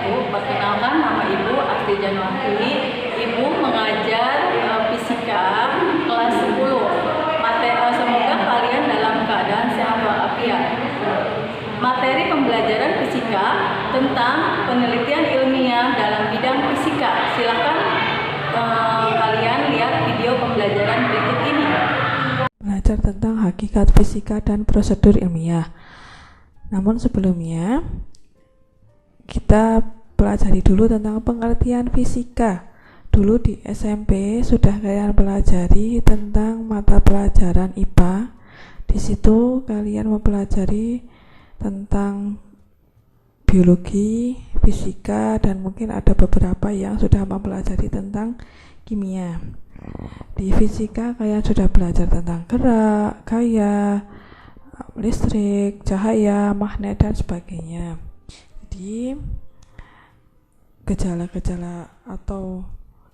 Ibu. Perkenalkan, nama Ibu Asti Januarti. Ibu mengajar fisika kelas 10. Semoga kalian dalam keadaan sehat walafiat. Materi pembelajaran fisika tentang penelitian ilmiah dalam bidang fisika. Silakan kalian lihat video pembelajaran berikut ini. Belajar tentang hakikat fisika dan prosedur ilmiah. Namun sebelumnya kita pelajari dulu tentang pengertian fisika. Dulu di SMP sudah kalian pelajari tentang mata pelajaran IPA. Di situ kalian mempelajari tentang biologi, fisika, dan mungkin ada beberapa yang sudah mempelajari tentang kimia. Di fisika kalian sudah belajar tentang gerak, gaya, listrik, cahaya, magnet, dan sebagainya. Jadi gejala-gejala atau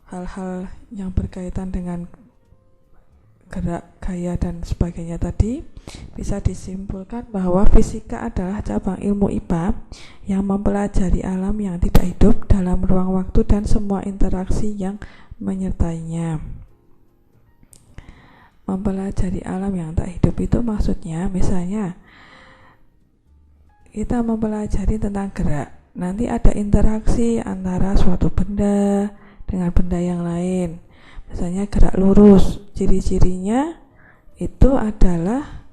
hal-hal yang berkaitan dengan gerak, gaya, dan sebagainya tadi bisa disimpulkan bahwa fisika adalah cabang ilmu IPA yang mempelajari alam yang tidak hidup dalam ruang waktu dan semua interaksi yang menyertainya. Mempelajari alam yang tak hidup itu maksudnya misalnya kita mempelajari tentang gerak. Nanti ada interaksi antara suatu benda dengan benda yang lain. Misalnya gerak lurus, ciri-cirinya itu adalah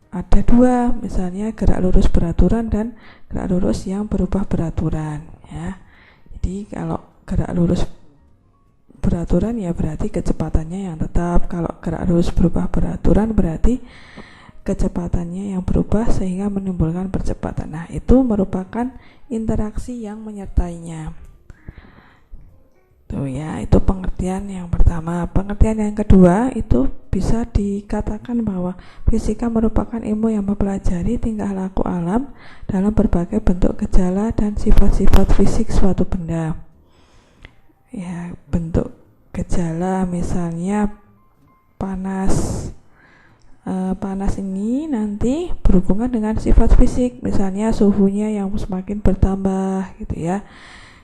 ada dua, misalnya gerak lurus beraturan dan gerak lurus yang berubah beraturan, ya. Jadi kalau gerak lurus beraturan ya berarti kecepatannya yang tetap. Kalau gerak lurus berubah beraturan berarti kecepatannya yang berubah sehingga menimbulkan percepatan. Nah, itu merupakan interaksi yang menyertainya. Tuh ya, itu pengertian yang pertama. Pengertian yang kedua itu bisa dikatakan bahwa fisika merupakan ilmu yang mempelajari tingkah laku alam dalam berbagai bentuk gejala dan sifat-sifat fisik suatu benda. Ya, bentuk gejala misalnya panas. Panas ini nanti berhubungan dengan sifat fisik, misalnya suhunya yang semakin bertambah gitu ya.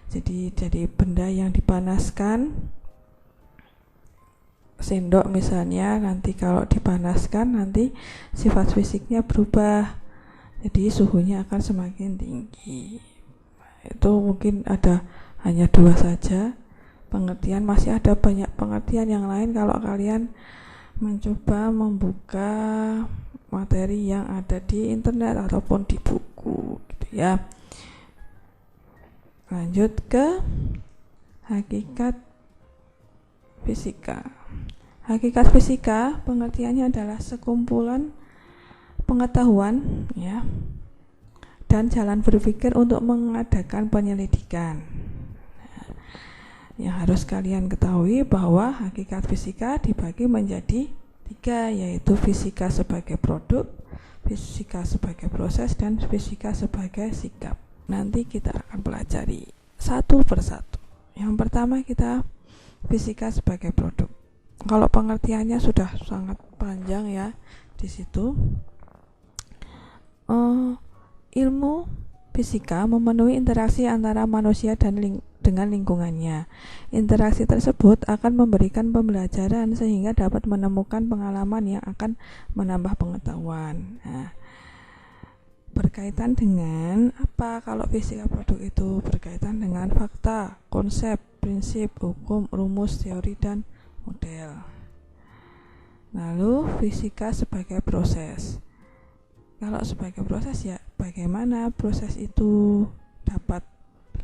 Jadi benda yang dipanaskan, sendok misalnya, nanti kalau dipanaskan nanti sifat fisiknya berubah, jadi suhunya akan semakin tinggi. Itu mungkin ada hanya dua saja pengertian, masih ada banyak pengertian yang lain kalau kalian mencoba membuka materi yang ada di internet ataupun di buku gitu ya. Lanjut ke hakikat fisika. Hakikat fisika pengertiannya adalah sekumpulan pengetahuan ya dan jalan berpikir untuk mengadakan penyelidikan. Yang harus kalian ketahui bahwa hakikat fisika dibagi menjadi 3, yaitu fisika sebagai produk, fisika sebagai proses, dan fisika sebagai sikap. Nanti kita akan pelajari satu persatu. Yang pertama kita fisika sebagai produk. Kalau pengertiannya sudah sangat panjang ya di situ. Ilmu fisika memenuhi interaksi antara manusia dan dengan lingkungannya. Interaksi tersebut akan memberikan pembelajaran sehingga dapat menemukan pengalaman yang akan menambah pengetahuan. Nah, berkaitan dengan apa kalau fisika produk itu? Berkaitan dengan fakta, konsep, prinsip, hukum, rumus, teori, dan model. Lalu fisika sebagai proses. Kalau sebagai proses ya bagaimana proses itu dapat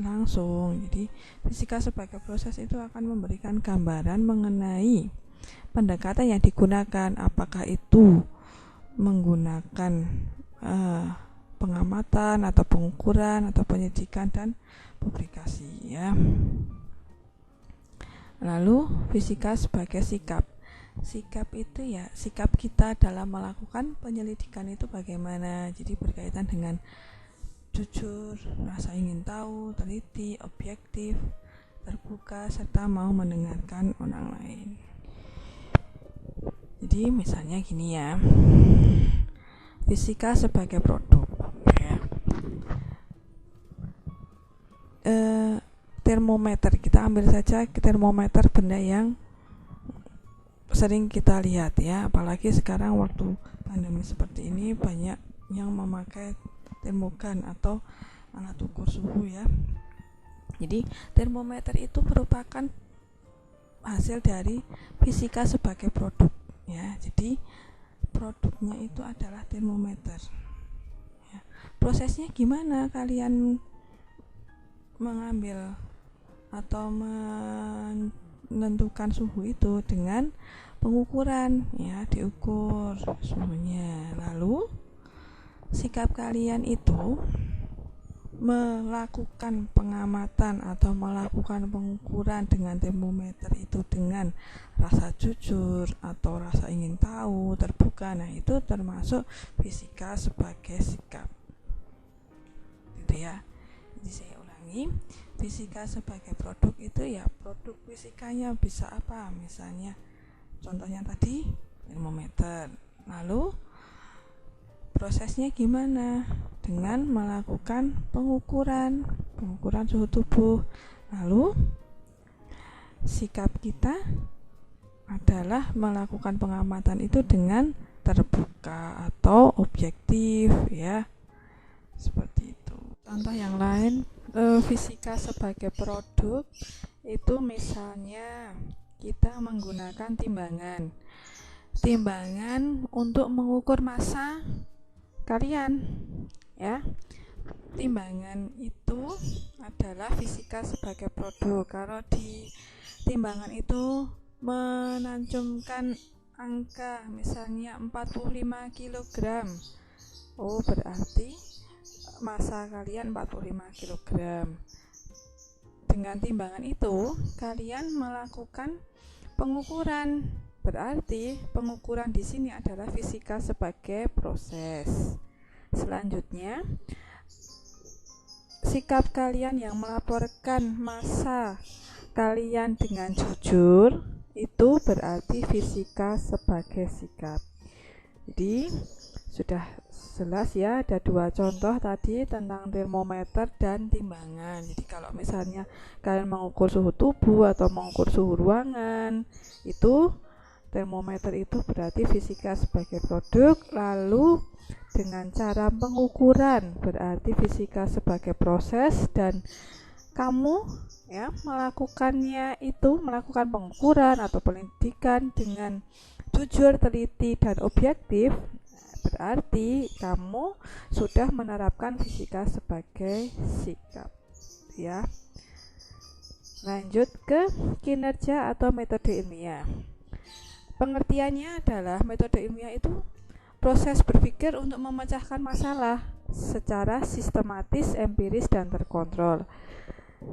langsung. Jadi fisika sebagai proses itu akan memberikan gambaran mengenai pendekatan yang digunakan, apakah itu menggunakan pengamatan atau pengukuran atau penyelidikan dan publikasi ya. Lalu fisika sebagai sikap. Sikap itu ya sikap kita dalam melakukan penyelidikan itu bagaimana. Jadi berkaitan dengan jujur, rasa ingin tahu, teliti, objektif, terbuka, serta mau mendengarkan orang lain. Jadi misalnya gini ya, fisika sebagai produk ya. termometer. Kita ambil saja termometer, benda yang sering kita lihat ya, apalagi sekarang waktu pandemi seperti ini banyak yang memakai termogan atau alat ukur suhu ya. Jadi termometer itu merupakan hasil dari fisika sebagai produk ya. Jadi produknya itu adalah termometer ya. Prosesnya gimana kalian mengambil atau menentukan suhu itu? Dengan pengukuran ya, diukur suhunya. Lalu sikap kalian itu melakukan pengamatan atau melakukan pengukuran dengan termometer itu dengan rasa jujur atau rasa ingin tahu, terbuka. Nah, itu termasuk fisika sebagai sikap. Gitu ya. Jadi saya ulangi, fisika sebagai produk itu ya, produk fisikanya bisa apa? Misalnya contohnya tadi termometer. Lalu prosesnya gimana? Dengan melakukan pengukuran suhu tubuh. Lalu sikap kita adalah melakukan pengamatan itu dengan terbuka atau objektif ya. Seperti itu. Contoh yang lain, fisika sebagai produk itu misalnya kita menggunakan timbangan untuk mengukur massa kalian ya. Timbangan itu adalah fisika sebagai produk. Kalau di timbangan itu menanjumkan angka misalnya 45 kg, oh berarti massa kalian 45 kg. Dengan timbangan itu kalian melakukan pengukuran. Berarti pengukuran di sini adalah fisika sebagai proses. Selanjutnya, sikap kalian yang melaporkan massa kalian dengan jujur itu berarti fisika sebagai sikap. Jadi sudah jelas ya, ada dua contoh tadi tentang termometer dan timbangan. Jadi kalau misalnya kalian mengukur suhu tubuh atau mengukur suhu ruangan, itu termometer itu berarti fisika sebagai produk. Lalu dengan cara pengukuran berarti fisika sebagai proses, dan kamu ya melakukan pengukuran atau penyelidikan dengan jujur, teliti, dan objektif, berarti kamu sudah menerapkan fisika sebagai sikap ya. Lanjut ke kinerja atau metode ilmiah. Pengertiannya adalah metode ilmiah itu proses berpikir untuk memecahkan masalah secara sistematis, empiris, dan terkontrol.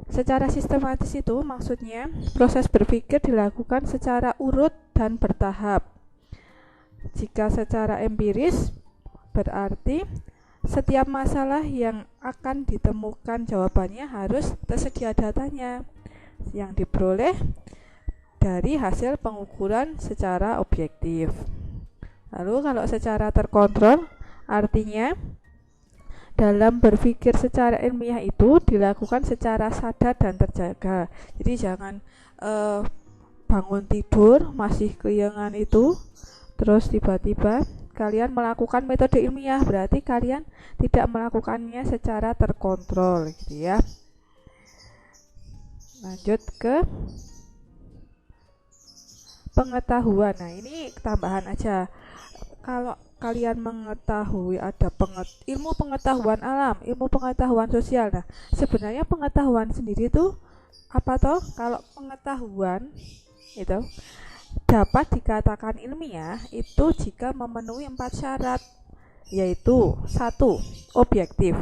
Secara sistematis itu maksudnya proses berpikir dilakukan secara urut dan bertahap. Jika secara empiris berarti setiap masalah yang akan ditemukan jawabannya harus tersedia datanya yang diperoleh dari hasil pengukuran secara objektif. Lalu kalau secara terkontrol artinya dalam berpikir secara ilmiah itu dilakukan secara sadar dan terjaga. Jadi jangan bangun tidur masih keyengan itu terus tiba-tiba kalian melakukan metode ilmiah, berarti kalian tidak melakukannya secara terkontrol gitu ya. Lanjut ke pengetahuan. Nah, ini tambahan aja. Kalau kalian mengetahui ada ilmu pengetahuan alam, ilmu pengetahuan sosial. Nah, sebenarnya pengetahuan sendiri itu apa toh? Kalau pengetahuan itu dapat dikatakan ilmiah itu jika memenuhi 4 syarat, yaitu 1. Objektif.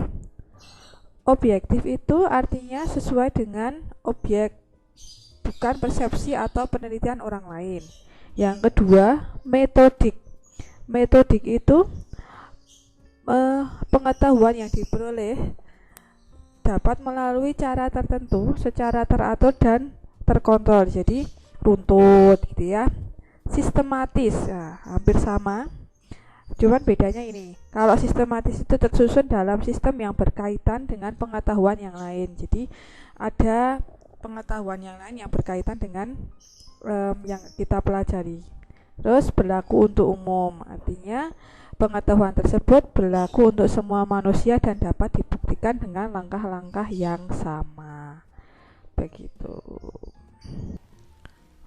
Objektif itu artinya sesuai dengan objek, bukan persepsi atau penelitian orang lain. Yang kedua, metodik. Metodik itu pengetahuan yang diperoleh dapat melalui cara tertentu secara teratur dan terkontrol. Jadi runtut gitu ya. Sistematis, hampir sama. Cuman bedanya ini, kalau sistematis itu tersusun dalam sistem yang berkaitan dengan pengetahuan yang lain. Jadi ada pengetahuan yang lain yang berkaitan dengan yang kita pelajari. Terus berlaku untuk umum, artinya pengetahuan tersebut berlaku untuk semua manusia dan dapat dibuktikan dengan langkah-langkah yang sama. Begitu.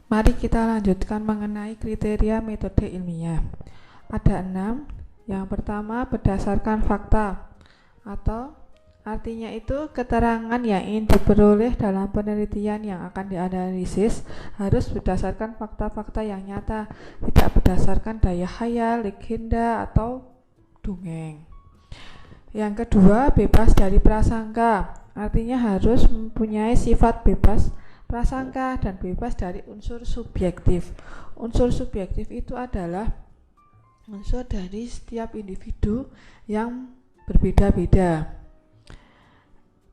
Mari kita lanjutkan mengenai kriteria metode ilmiah. Ada 6. Yang pertama, berdasarkan fakta, atau artinya itu keterangan yang ingin diperoleh dalam penelitian yang akan dianalisis harus berdasarkan fakta-fakta yang nyata, tidak berdasarkan daya khayal, legenda, atau dongeng. Yang kedua, bebas dari prasangka, artinya harus mempunyai sifat bebas prasangka dan bebas dari unsur subjektif. Unsur subjektif itu adalah unsur dari setiap individu yang berbeda-beda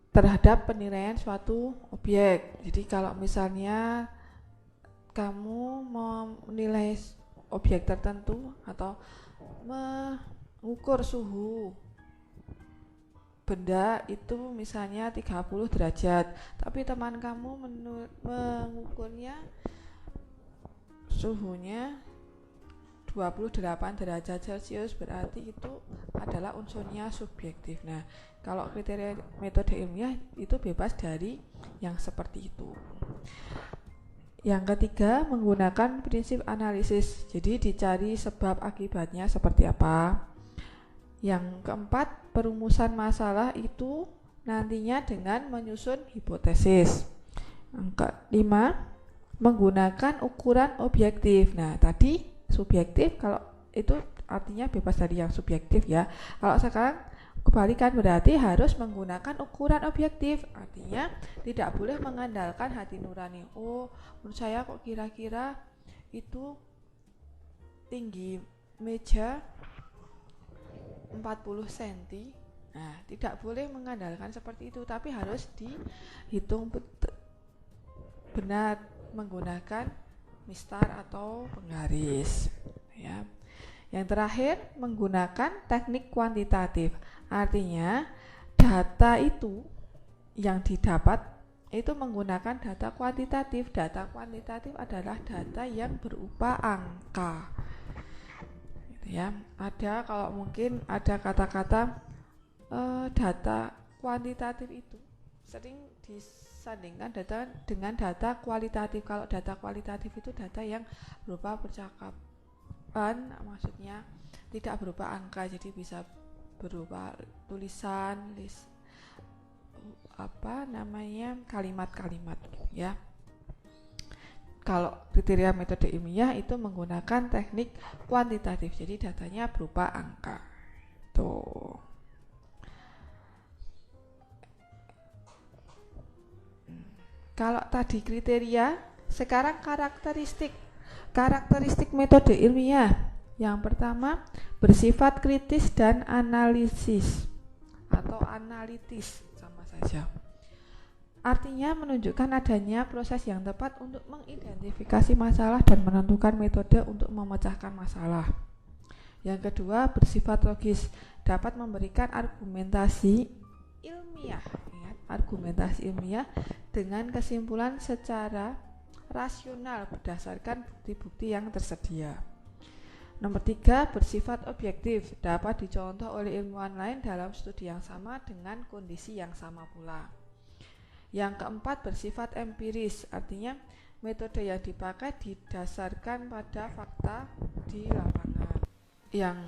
terhadap penilaian suatu objek. Jadi kalau misalnya kamu menilai objek tertentu atau mengukur suhu benda itu misalnya 30 derajat, tapi teman kamu mengukurnya suhunya 28 derajat Celcius, berarti itu adalah unsurnya subjektif. Nah, kalau kriteria metode ilmiah itu bebas dari yang seperti itu. Yang ketiga, menggunakan prinsip analisis. Jadi dicari sebab akibatnya seperti apa. Yang keempat, perumusan masalah itu nantinya dengan menyusun hipotesis. Yang kelima, menggunakan ukuran objektif. Nah, tadi subjektif, kalau itu artinya bebas dari yang subjektif ya. Kalau sekarang kebalikan, berarti harus menggunakan ukuran objektif. Artinya tidak boleh mengandalkan hati nurani. Oh, menurut saya kok kira-kira itu tinggi meja 40 cm. Nah, tidak boleh mengandalkan seperti itu, tapi harus dihitung benar menggunakan mistar atau penggaris ya. Yang terakhir, menggunakan teknik kuantitatif. Artinya data itu yang didapat itu menggunakan data kuantitatif. Data kuantitatif adalah data yang berupa angka. Ya, ada kalau mungkin ada kata-kata data kuantitatif itu sering disandingkan data dengan data kualitatif. Kalau data kualitatif itu data yang berupa percakapan, maksudnya tidak berupa angka, jadi bisa berupa tulisan, kalimat-kalimat ya. Kalau kriteria metode ilmiah itu menggunakan teknik kuantitatif, jadi datanya berupa angka. Tuh. Kalau tadi kriteria, sekarang karakteristik. Karakteristik metode ilmiah. Yang pertama, bersifat kritis dan analisis atau analitis, sama saja. Artinya menunjukkan adanya proses yang tepat untuk mengidentifikasi masalah dan menentukan metode untuk memecahkan masalah. Yang kedua, bersifat logis, dapat memberikan argumentasi ilmiah. Ingat, argumentasi ilmiah dengan kesimpulan secara rasional berdasarkan bukti-bukti yang tersedia. Nomor 3, bersifat objektif, dapat dicontoh oleh ilmuwan lain dalam studi yang sama dengan kondisi yang sama pula. Yang keempat, bersifat empiris, artinya metode yang dipakai didasarkan pada fakta di lapangan. Yang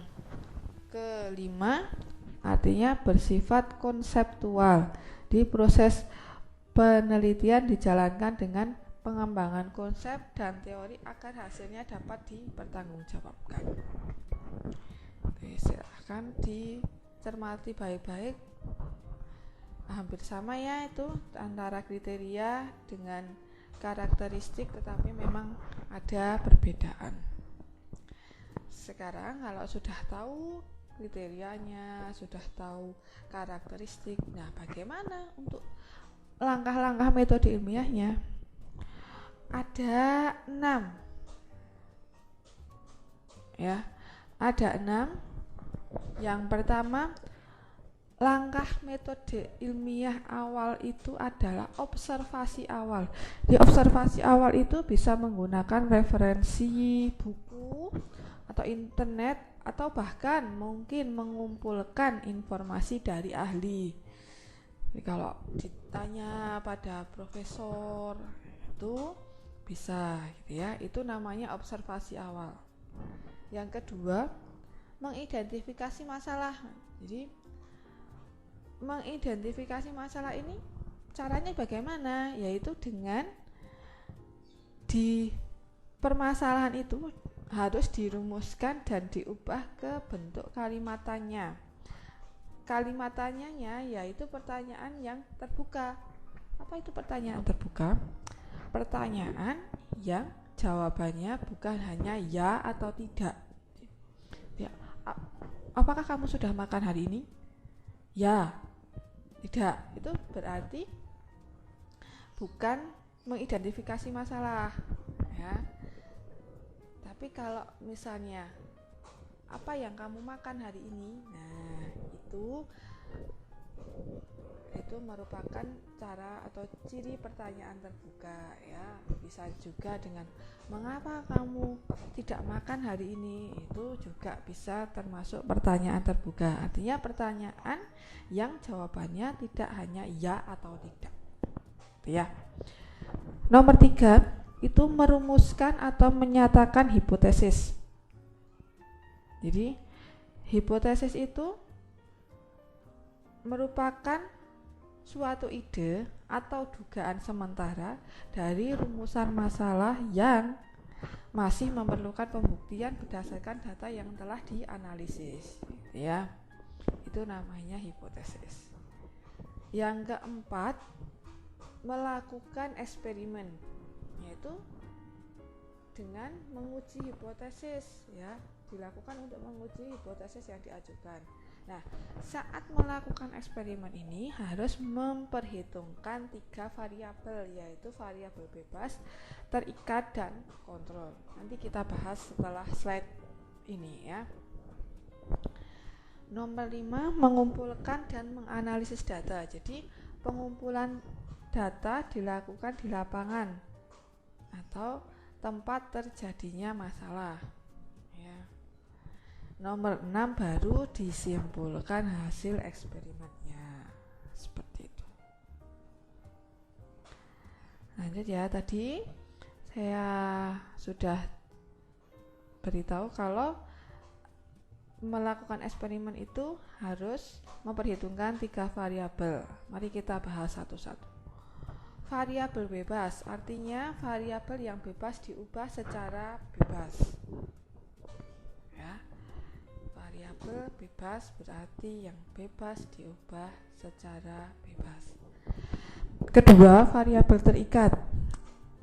kelima, artinya bersifat konseptual, di proses penelitian dijalankan dengan pengembangan konsep dan teori agar hasilnya dapat dipertanggungjawabkan. Oke, silahkan dicermati baik-baik. Hampir sama ya itu antara kriteria dengan karakteristik, tetapi memang ada perbedaan. Sekarang kalau sudah tahu kriterianya, sudah tahu karakteristik, nah bagaimana untuk langkah-langkah metode ilmiahnya? Ada 6 ya, ada 6 Yang pertama, langkah metode ilmiah awal itu adalah observasi awal. Di observasi awal itu bisa menggunakan referensi buku atau internet, atau bahkan mungkin mengumpulkan informasi dari ahli. Jadi kalau ditanya pada profesor itu bisa gitu ya, itu namanya observasi awal. Yang kedua, mengidentifikasi masalah. Jadi mengidentifikasi masalah ini caranya bagaimana? Yaitu dengan di permasalahan itu harus dirumuskan dan diubah ke bentuk kalimatannya. Kalimatannya yaitu pertanyaan yang terbuka. Apa itu pertanyaan terbuka? Pertanyaan yang jawabannya bukan hanya ya atau tidak. Ya, apakah kamu sudah makan hari ini? Ya, tidak. Itu berarti bukan mengidentifikasi masalah, ya. Tapi kalau misalnya apa yang kamu makan hari ini, nah itu merupakan cara atau ciri pertanyaan terbuka, ya. Bisa juga dengan mengapa kamu tidak makan hari ini, itu juga bisa termasuk pertanyaan terbuka. Artinya pertanyaan yang jawabannya tidak hanya ya atau tidak, ya. Nomor 3 itu merumuskan atau menyatakan hipotesis. Jadi hipotesis itu merupakan suatu ide atau dugaan sementara dari rumusan masalah yang masih memerlukan pembuktian berdasarkan data yang telah dianalisis, ya. Itu namanya hipotesis. Yang keempat, melakukan eksperimen, yaitu dengan menguji hipotesis, ya, dilakukan untuk menguji hipotesis yang diajukan. Nah, saat melakukan eksperimen ini harus memperhitungkan 3 variabel, yaitu variabel bebas, terikat, dan kontrol. Nanti kita bahas setelah slide ini, ya. Nomor 5, mengumpulkan dan menganalisis data. Jadi pengumpulan data dilakukan di lapangan atau tempat terjadinya masalah, ya. Nomor 6, baru disimpulkan hasil eksperimennya. Seperti itu. Lanjut ya, tadi saya sudah beritahu kalau melakukan eksperimen itu harus memperhitungkan 3 variabel. Mari kita bahas satu-satu. Variabel bebas artinya variabel yang bebas diubah secara bebas. Variabel bebas berarti yang bebas diubah secara bebas. Kedua, variabel terikat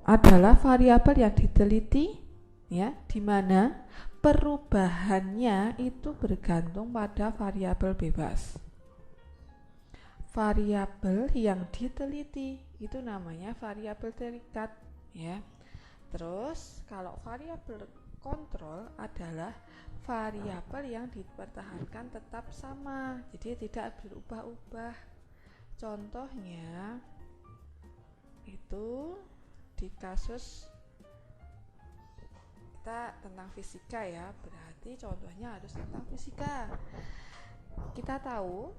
adalah variabel yang diteliti, ya, di mana perubahannya itu bergantung pada variabel bebas. Variabel yang diteliti itu namanya variabel terikat, ya. Terus kalau variabel kontrol adalah variabel yang dipertahankan tetap sama, jadi tidak berubah-ubah. Contohnya itu di kasus kita tentang fisika, ya, berarti contohnya harus tentang fisika. Kita tahu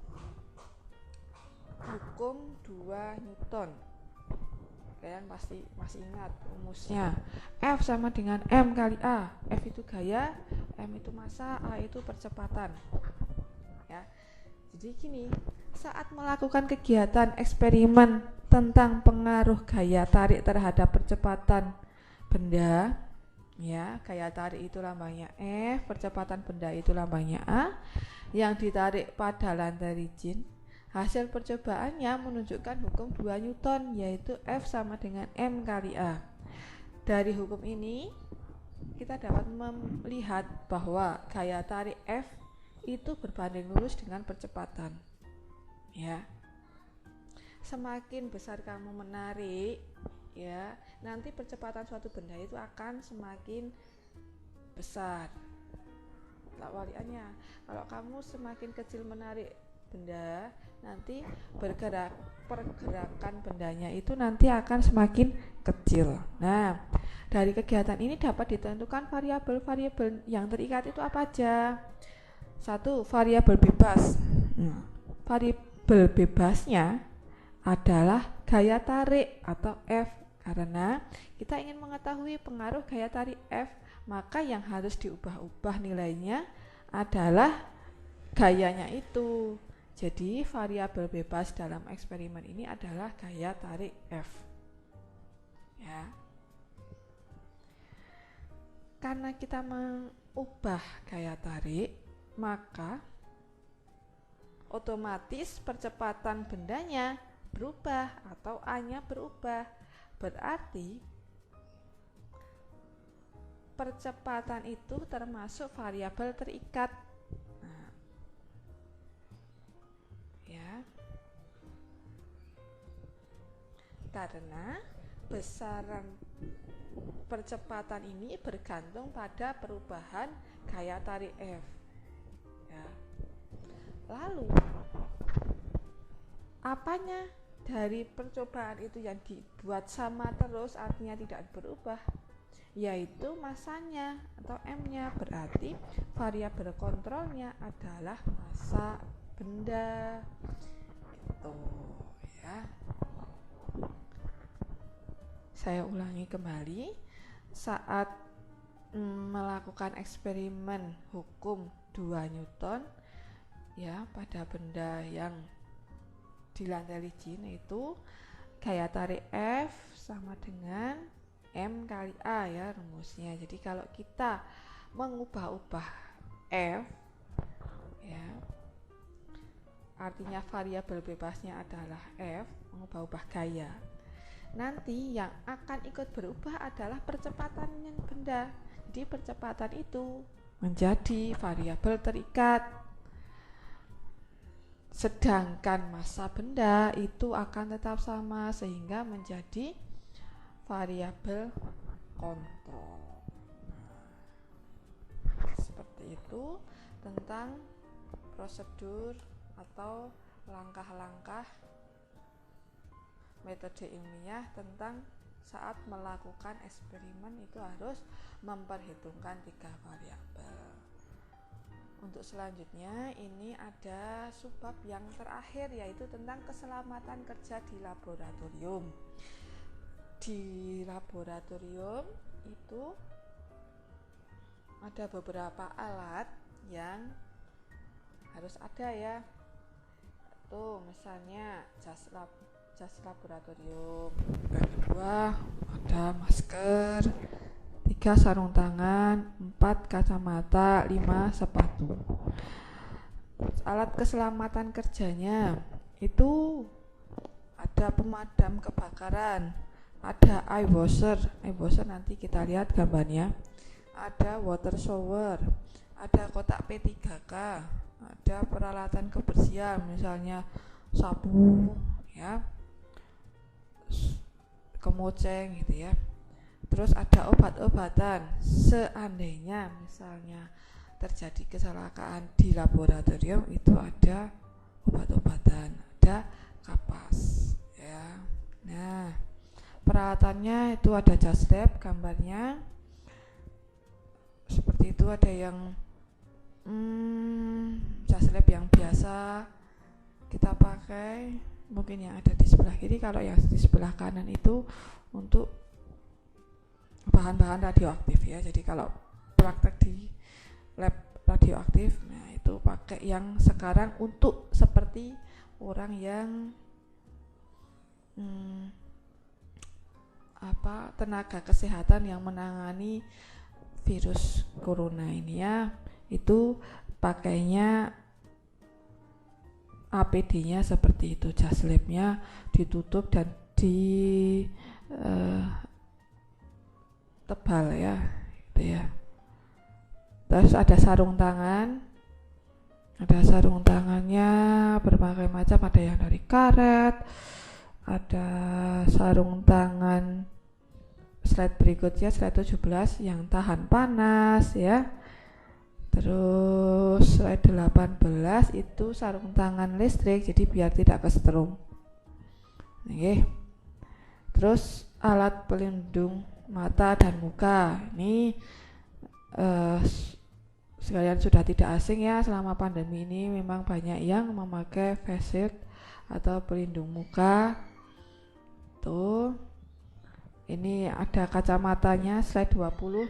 hukum 2 Newton. Kalian pasti masih ingat rumusnya. F sama dengan M kali A. F itu gaya, M itu massa, A itu percepatan, ya. Jadi gini, saat melakukan kegiatan eksperimen tentang pengaruh gaya tarik terhadap percepatan benda, ya, gaya tarik itu lambangnya F, percepatan benda itu lambangnya A, yang ditarik pada lantai licin. Hasil percobaannya menunjukkan hukum 2 Newton, yaitu F sama dengan M kali A. Dari hukum ini kita dapat melihat bahwa gaya tarik F itu berbanding lurus dengan percepatan, ya. Semakin besar kamu menarik, ya, nanti percepatan suatu benda itu akan semakin besar. Kewaliannya, kalau kamu semakin kecil menarik benda, nanti pergerakan bendanya itu nanti akan semakin kecil. Nah, dari kegiatan ini dapat ditentukan variabel-variabel yang terikat itu apa aja. 1. Variabel bebas. Variabel bebasnya adalah gaya tarik atau F. Karena kita ingin mengetahui pengaruh gaya tarik F, maka yang harus diubah-ubah nilainya adalah gayanya itu. Jadi variabel bebas dalam eksperimen ini adalah gaya tarik F. Ya. Karena kita mengubah gaya tarik, maka otomatis percepatan bendanya berubah atau A-nya berubah. Berarti percepatan itu termasuk variabel terikat. Nah, ya. Karena besaran percepatan ini bergantung pada perubahan gaya tarik F. Ya. Lalu apanya dari percobaan itu yang dibuat sama terus, artinya tidak berubah, yaitu masanya atau M-nya. Berarti variabel kontrolnya adalah massa benda. Gitu ya. Saya ulangi kembali. Saat melakukan eksperimen hukum 2 Newton ya pada benda yang di lantai licin, itu gaya tarik F sama dengan M kali A ya rumusnya. Jadi kalau kita mengubah-ubah F ya, artinya variabel bebasnya adalah F, mengubah-ubah gaya, nanti yang akan ikut berubah adalah percepatan benda. Jadi percepatan itu menjadi variabel terikat. Sedangkan massa benda itu akan tetap sama sehingga menjadi variabel kontrol. Seperti itu tentang prosedur atau langkah-langkah metode ilmiah tentang saat melakukan eksperimen itu harus memperhitungkan 3 variabel. Untuk selanjutnya ini ada subbab yang terakhir, yaitu tentang keselamatan kerja di laboratorium. Di laboratorium itu ada beberapa alat yang harus ada ya. Tuh misalnya jas laboratorium. Yang kedua ada masker, 3 sarung tangan, 4 kacamata, 5 sepatu. Alat keselamatan kerjanya itu ada pemadam kebakaran, ada eye washer nanti kita lihat gambarnya, ada water shower, ada kotak P3K, ada peralatan kebersihan misalnya sapu ya, kemoceng gitu ya. Terus ada obat-obatan, seandainya misalnya terjadi kecelakaan di laboratorium itu ada obat-obatan, ada kapas ya. Nah, peralatannya itu ada jas lab, gambarnya seperti itu. Ada yang jas lab yang biasa kita pakai, mungkin yang ada di sebelah kiri. Kalau yang di sebelah kanan itu untuk bahan-bahan radioaktif ya. Jadi kalau praktek di lab radioaktif, nah itu pakai yang sekarang untuk seperti orang yang tenaga kesehatan yang menangani virus corona ini ya, itu pakainya APD-nya seperti itu, jas lab-nya ditutup dan di tebal ya, gitu ya. Terus ada sarung tangan, ada sarung tangannya berbagai macam, ada yang dari karet, ada sarung tangan slide berikutnya, slide 17 yang tahan panas ya. Terus slide 18 itu sarung tangan listrik, jadi biar tidak kesetrum. Oke. Terus alat pelindung mata dan muka. Ini sekalian sudah tidak asing ya, selama pandemi ini memang banyak yang memakai face shield atau pelindung muka. Tuh. Ini ada kacamatanya, slide 20.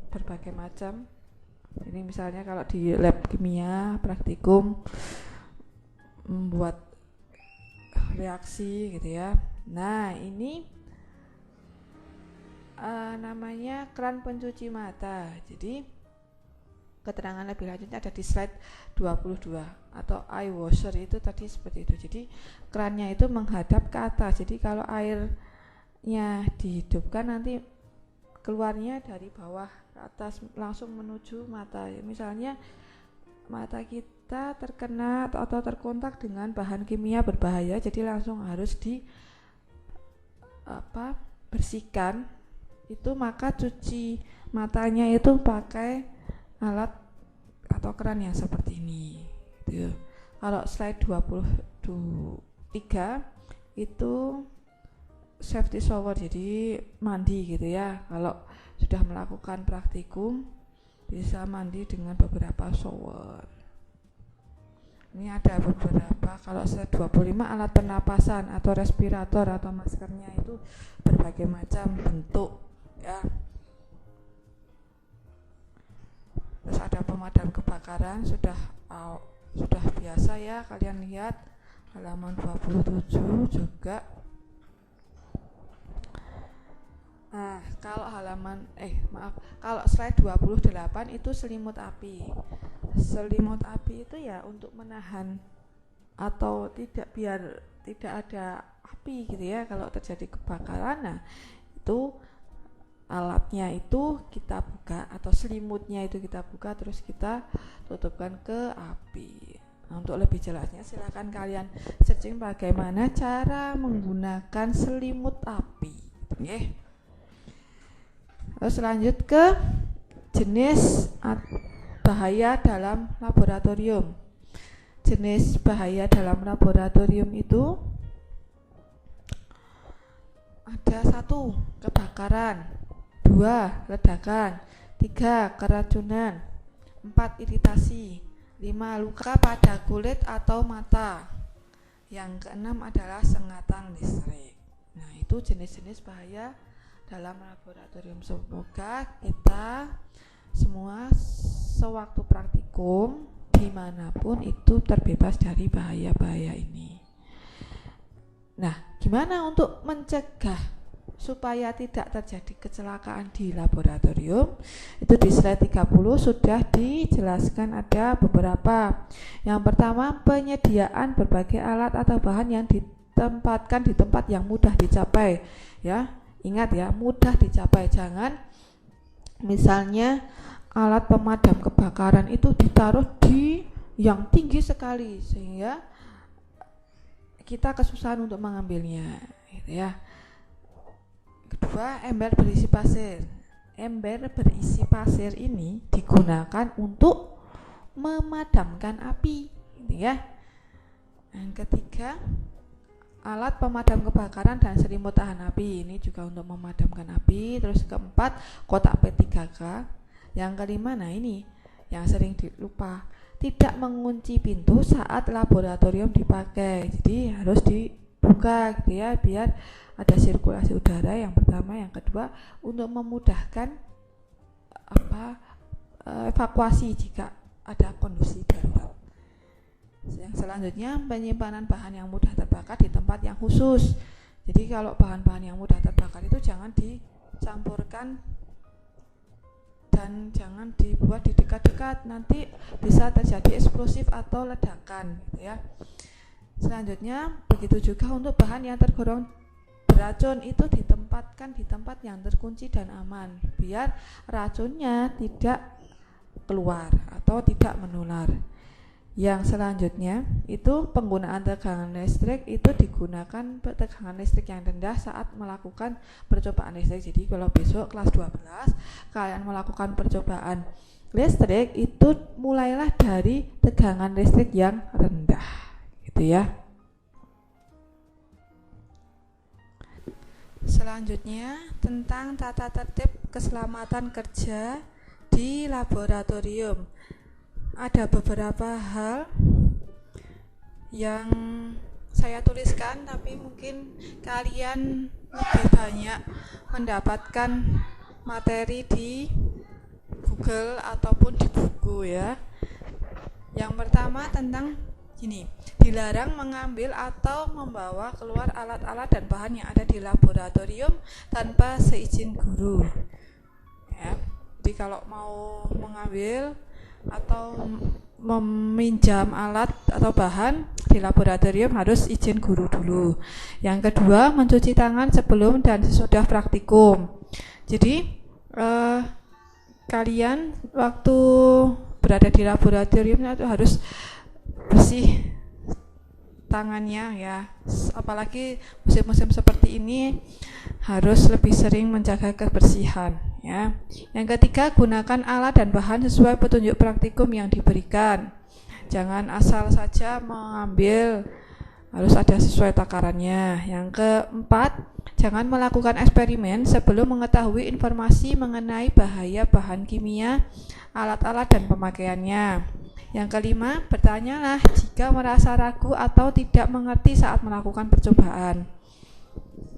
Berbagai macam. Ini misalnya kalau di lab kimia praktikum membuat reaksi gitu ya. Nah, ini namanya keran pencuci mata. Jadi keterangan lebih lanjutnya ada di slide 22. Atau eye washer itu tadi seperti itu. Jadi kerannya itu menghadap ke atas. Jadi kalau airnya dihidupkan nanti keluarnya dari bawah ke atas langsung menuju mata. Misalnya mata kita terkena atau terkontak dengan bahan kimia berbahaya, jadi langsung harus bersihkan itu, maka cuci matanya itu pakai alat atau keran yang seperti ini gitu. Kalau slide 23 itu safety shower, jadi mandi gitu ya. Kalau sudah melakukan praktikum bisa mandi dengan beberapa shower. Ini ada beberapa. Kalau slide 25 alat pernapasan atau respirator atau maskernya itu berbagai macam bentuk ya. Terus ada pemadam kebakaran, sudah biasa ya kalian lihat halaman 27 juga. Nah, kalau kalau slide 28 itu selimut api. Selimut api itu ya untuk menahan atau biar tidak ada api gitu ya kalau terjadi kebakaran. Nah, itu alatnya itu kita buka atau selimutnya itu kita buka terus kita tutupkan ke api. Nah, untuk lebih jelasnya silakan kalian searching bagaimana cara menggunakan selimut api. Oke. Terus lanjut ke jenis bahaya dalam laboratorium. Jenis bahaya dalam laboratorium itu ada 1. Kebakaran, 2. Ledakan, 3. Keracunan, 4. Iritasi, 5. Luka pada kulit atau mata, yang keenam adalah sengatan listrik. Nah, itu jenis-jenis bahaya dalam laboratorium. Semoga kita semua sewaktu praktikum dimanapun itu terbebas dari bahaya-bahaya ini. Nah, gimana untuk mencegah supaya tidak terjadi kecelakaan di laboratorium? Itu di slide 30 sudah dijelaskan ada beberapa. Yang pertama, penyediaan berbagai alat atau bahan yang ditempatkan di tempat yang mudah dicapai ya. Ingat ya, mudah dicapai. Jangan misalnya alat pemadam kebakaran itu ditaruh di yang tinggi sekali sehingga kita kesusahan untuk mengambilnya gitu ya. Kedua, ember berisi pasir. Ember berisi pasir ini digunakan untuk memadamkan api gitu ya. Yang ketiga, alat pemadam kebakaran dan selimut tahan api, ini juga untuk memadamkan api. Terus keempat, kotak P3K. Yang kelima, nah ini yang sering dilupa, tidak mengunci pintu saat laboratorium dipakai, jadi harus dibuka gitu ya biar ada sirkulasi udara. Yang pertama. Yang kedua, untuk memudahkan evakuasi jika ada kondisi darurat. Yang selanjutnya, penyimpanan bahan yang mudah terbakar di tempat yang khusus. Jadi kalau bahan-bahan yang mudah terbakar itu jangan dicampurkan dan jangan dibuat di dekat-dekat, nanti bisa terjadi eksplosif atau ledakan gitu ya. Selanjutnya, begitu juga untuk bahan yang tergolong beracun itu ditempatkan di tempat yang terkunci dan aman biar racunnya tidak keluar atau tidak menular. Yang selanjutnya itu penggunaan tegangan listrik itu digunakan tegangan listrik yang rendah saat melakukan percobaan listrik. Jadi kalau besok kelas 12 kalian melakukan percobaan listrik itu mulailah dari tegangan listrik yang rendah, gitu ya. Selanjutnya tentang tata tertib keselamatan kerja di laboratorium. Ada beberapa hal yang saya tuliskan, tapi mungkin kalian lebih banyak mendapatkan materi di Google ataupun di buku ya. Yang pertama tentang gini, dilarang mengambil atau membawa keluar alat-alat dan bahan yang ada di laboratorium tanpa seizin guru ya. Jadi kalau mau mengambil atau meminjam alat atau bahan di laboratorium harus izin guru dulu. Yang kedua, mencuci tangan sebelum dan sesudah praktikum. Jadi kalian waktu berada di laboratorium itu harus bersih tangannya ya. Apalagi musim-musim seperti ini harus lebih sering menjaga kebersihan ya. Yang ketiga, gunakan alat dan bahan sesuai petunjuk praktikum yang diberikan. Jangan asal saja mengambil, harus ada sesuai takarannya. Yang keempat, jangan melakukan eksperimen sebelum mengetahui informasi mengenai bahaya bahan kimia, alat-alat dan pemakaiannya. Yang kelima, bertanyalah jika merasa ragu atau tidak mengerti saat melakukan percobaan.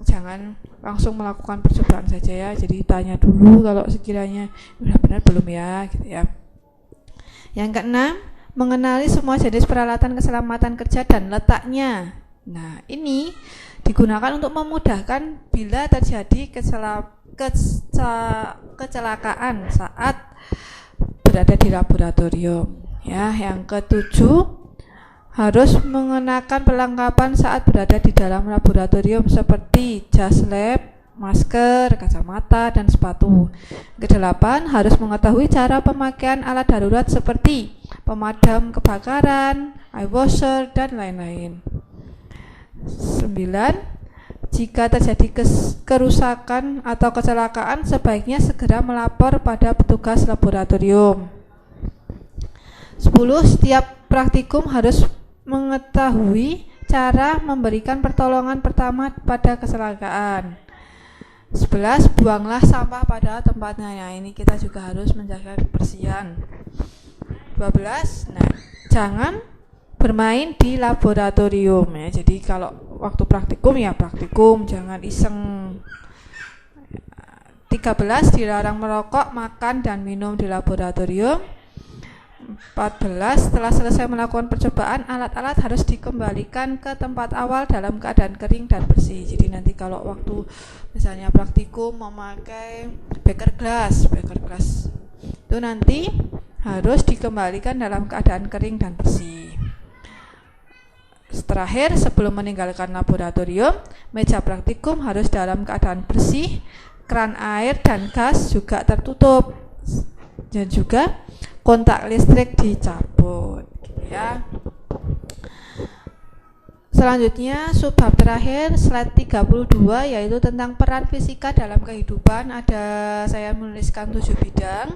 Jangan langsung melakukan percobaan saja ya, jadi tanya dulu kalau sekiranya sudah benar belum ya, gitu ya. Yang keenam, mengenali semua jenis peralatan keselamatan kerja dan letaknya. Nah, ini digunakan untuk memudahkan bila terjadi kecelakaan saat berada di laboratorium. Ya, yang ketujuh, harus mengenakan perlengkapan saat berada di dalam laboratorium seperti jas lab, masker, kacamata, dan sepatu. Kedelapan, harus mengetahui cara pemakaian alat darurat seperti pemadam kebakaran, eye washer, dan lain-lain. 9. Jika terjadi kerusakan atau kecelakaan, sebaiknya segera melapor pada petugas laboratorium. 10. Setiap praktikum harus mengetahui cara memberikan pertolongan pertama pada kecelakaan. 11. Buanglah sampah pada tempatnya. Ya, ini kita juga harus menjaga kebersihan. 12. Nah, jangan bermain di laboratorium ya. Jadi kalau waktu praktikum ya praktikum, jangan iseng. 13. Dilarang merokok, makan dan minum di laboratorium. 14. Setelah selesai melakukan percobaan, alat-alat harus dikembalikan ke tempat awal dalam keadaan kering dan bersih. Jadi nanti kalau waktu misalnya praktikum memakai beker glass itu nanti harus dikembalikan dalam keadaan kering dan bersih. Terakhir, sebelum meninggalkan laboratorium, meja praktikum harus dalam keadaan bersih, keran air dan gas juga tertutup, dan juga kontak listrik dicabut, gitu ya. Selanjutnya, subbab terakhir, slide 32, yaitu tentang peran fisika dalam kehidupan. Saya menuliskan 7 bidang.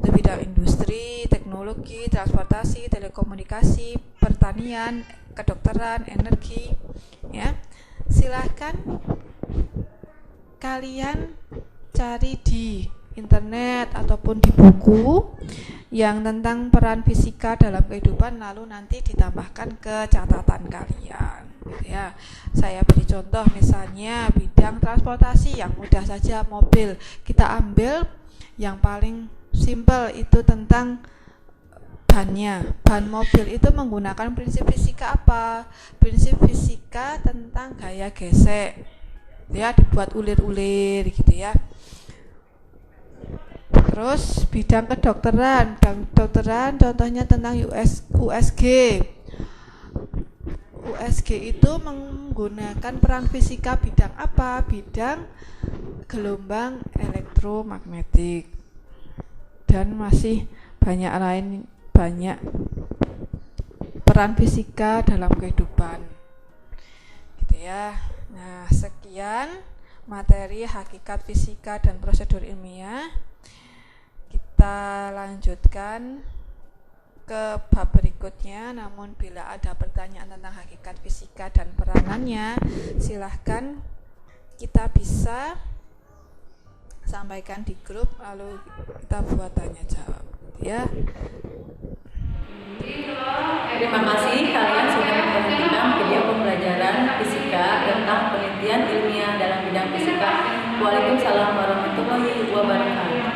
Itu bidang industri, teknologi, transportasi, telekomunikasi, pertanian, kedokteran, energi, ya. Silahkan kalian cari di internet ataupun di buku yang tentang peran fisika dalam kehidupan, lalu nanti ditambahkan ke catatan kalian, gitu ya. Saya beri contoh misalnya bidang transportasi yang mudah saja, mobil. Kita ambil yang paling simpel itu tentang bannya. Ban mobil itu menggunakan prinsip fisika apa? Prinsip fisika tentang gaya gesek. Ya, dibuat ulir-ulir gitu ya. Terus bidang kedokteran, contohnya tentang USG. USG itu menggunakan peran fisika bidang apa? Bidang gelombang elektromagnetik. Dan masih banyak peran fisika dalam kehidupan. Gitu ya. Nah, sekian materi hakikat fisika dan prosedur ilmiah. Kita lanjutkan ke bab berikutnya, namun bila ada pertanyaan tentang hakikat fisika dan peranannya, silahkan kita bisa sampaikan di grup, lalu kita buat tanya jawab ya. Terima kasih kalian sudah memperhatikan video pembelajaran fisika tentang penelitian ilmiah dalam bidang fisika. Waalaikumsalam warahmatullahi wabarakatuh.